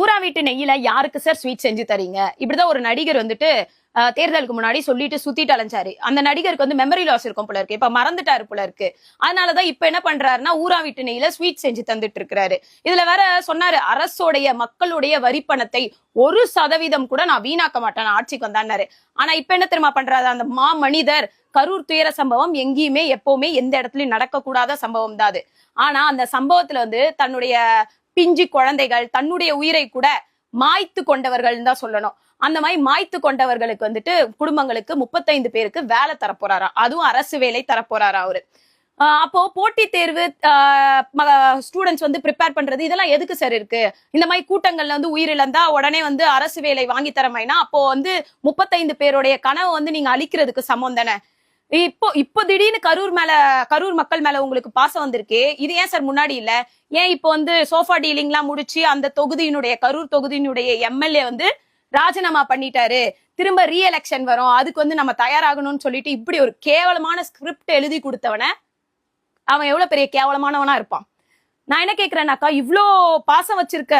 ஊரா வீட்டு நெய்யில யாருக்கு சார் ஸ்வீட் செஞ்சு தரீங்க? இப்படிதான் ஒரு நடிகர் வந்துட்டு தேர்தலுக்கு முன்னாடி சொல்லிட்டு சுத்திட்டு அலைஞ்சாரு. அந்த நடிகருக்கு வந்து மெமரி லாஸ் இருக்கும் போல இருக்கு. இப்ப மறந்துட்டாரு போல இருக்கு. அதனாலதான் இப்ப என்ன பண்றாருன்னா ஊரா வீட்டு நெய்யில ஸ்வீட் செஞ்சு தந்துட்டு இருக்கிறாரு. இதுல வேற சொன்னாரு, அரசோடைய மக்களுடைய வரிப்பணத்தை 1% கூட நான் வீணாக்க மாட்டேன் ஆட்சிக்கு வந்தான்னாரு. ஆனா இப்ப என்ன தெரியுமா பண்றாரு அந்த மனிதர்? கரூர் துயர சம்பவம் எங்கேயுமே எப்பவுமே எந்த இடத்துலயும் நடக்கக்கூடாத சம்பவம் தான் அது. ஆனா அந்த சம்பவத்துல வந்து தன்னுடைய பிஞ்சு குழந்தைகள் தன்னுடைய உயிரை கூட மாய்த்து கொண்டவர்கள் தான் சொல்லணும். அந்த மாதிரி மாய்த்து கொண்டவர்களுக்கு வந்துட்டு குடும்பங்களுக்கு 35 பேருக்கு வேலை தரப்போறாரா, அதுவும் அரசு வேலை தரப்போறாரா அவரு. அப்போ போட்டி தேர்வு ஸ்டூடெண்ட்ஸ் வந்து ப்ரிப்பேர் பண்றது இதெல்லாம் எதுக்கு சார் இருக்கு? இந்த மாதிரி கூட்டங்கள்ல வந்து உயிரிழந்தா உடனே வந்து அரசு வேலை வாங்கி தரமைனா அப்போ வந்து 35 பேருடைய கனவு வந்து நீங்க அழிக்கிறதுக்கு சமம் தானே. இப்போ திடீர்னு கரூர் மக்கள் மேல உங்களுக்கு பாசம் வந்திருக்கு. இது ஏன் சார் முன்னாடி இல்ல? ஏன் இப்போ வந்து சோஃபா டீலிங் எல்லாம் முடிச்சு அந்த தொகுதியினுடைய கரூர் தொகுதியினுடைய எம்எல்ஏ வந்து ராஜினாமா பண்ணிட்டாரு, திரும்ப ரீஎலெக்ஷன் வரும், அதுக்கு வந்து நம்ம தயாராகணும்னு சொல்லிட்டு இப்படி ஒரு கேவலமான ஸ்கிரிப்ட் எழுதி கொடுத்தவன அவன் எவ்வளவு பெரிய கேவலமானவனா இருப்பான். நான் என்ன கேக்குறேன்னாக்கா, இவ்வளோ பாசம் வச்சிருக்க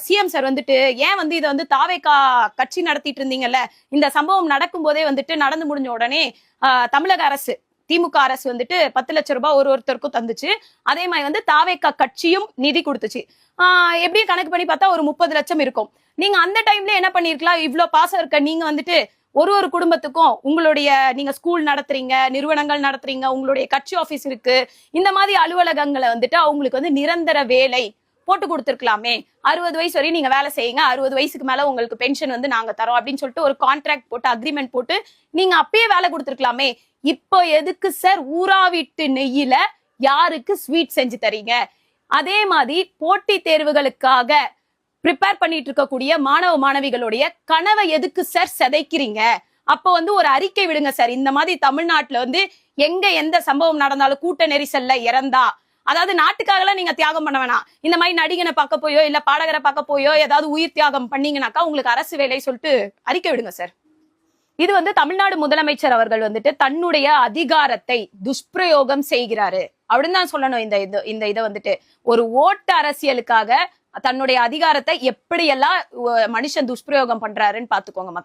சிஎம் சார் வந்துட்டு ஏன் வந்து இதை வந்து தாவேகா கட்சி நடத்திட்டு இருந்தீங்கல்ல, இந்த சம்பவம் நடக்கும் போதே வந்துட்டு நடந்து முடிஞ்ச உடனே தமிழக அரசு திமுக அரசு வந்துட்டு 10 லட்சம் ரூபாய் ஒருத்தருக்கும் தந்துச்சு. அதே மாதிரி வந்து தாவேகா கட்சியும் நிதி கொடுத்துச்சு. எப்படியும் கணக்கு பண்ணி பார்த்தா ஒரு 30 லட்சம் இருக்கும். நீங்க அந்த டைம்ல என்ன பண்ணிருக்கலாம்? இவ்வளவு பாசம் இருக்க நீங்க வந்துட்டு ஒரு குடும்பத்துக்கும் உங்களுடைய நீங்க ஸ்கூல் நடத்துறீங்க, நிறுவனங்கள் நடத்துறீங்க, உங்களுடைய கட்சி ஆபீஸ் இருக்கு, இந்த மாதிரி அலுவலகங்களை வந்துட்டு அவங்களுக்கு வந்து நிரந்தர வேலை போட்டு கொடுத்துருக்கலாமே. 60 வயசு வரையும் நீங்க வேலை செய்யுங்க, 60 வயசுக்கு மேல உங்களுக்கு பென்ஷன் வந்து நாங்க தரோம் அப்படின்னு சொல்லிட்டு ஒரு கான்ட்ராக்ட் போட்டு அக்ரிமெண்ட் போட்டு நீங்க அப்பயே வேலை கொடுத்துருக்கலாமே. இப்போ எதுக்கு சார் ஊரா வீட்டு நெய்யில யாருக்கு ஸ்வீட் செஞ்சு தரீங்க? அதே மாதிரி போட்டி தேர்வுகளுக்காக ப்ரிப்பேர் பண்ணிட்டு இருக்கக்கூடிய மாணவிகளுடைய கனவை எதுக்கு சார் சிதைக்கிறீங்க? அப்போ வந்து ஒரு அறிக்கை விடுங்க சார். இந்த மாதிரி தமிழ்நாட்டுல வந்து எங்க எந்த சம்பவம் நடந்தாலும் கூட்ட நெரிசல்ல இறந்தா, அதாவது நாட்டுக்காகலாம் நீங்க தியாகம் பண்ண வேணாம், இந்த மாதிரி நடிகனை பார்க்க போயோ இல்ல பாடகரை பார்க்க போயோ ஏதாவது உயிர் தியாகம் பண்ணீங்கன்னாக்கா உங்களுக்கு அரசு வேலை சொல்லிட்டு அறிக்கை விடுங்க சார். இது வந்து தமிழ்நாடு முதலமைச்சர் அவர்கள் வந்துட்டு தன்னுடைய அதிகாரத்தை துஷ்பிரயோகம் செய்கிறாரு அப்படின்னு தான் சொல்லணும். இந்த இதை வந்துட்டு ஒரு ஓட்டு அரசியலுக்காக தன்னுடைய அதிகாரத்தை எப்படியெல்லாம் மனுஷன் துஷ்பிரயோகம் பண்றாருன்னு பாத்துக்கோங்க மக்கள்.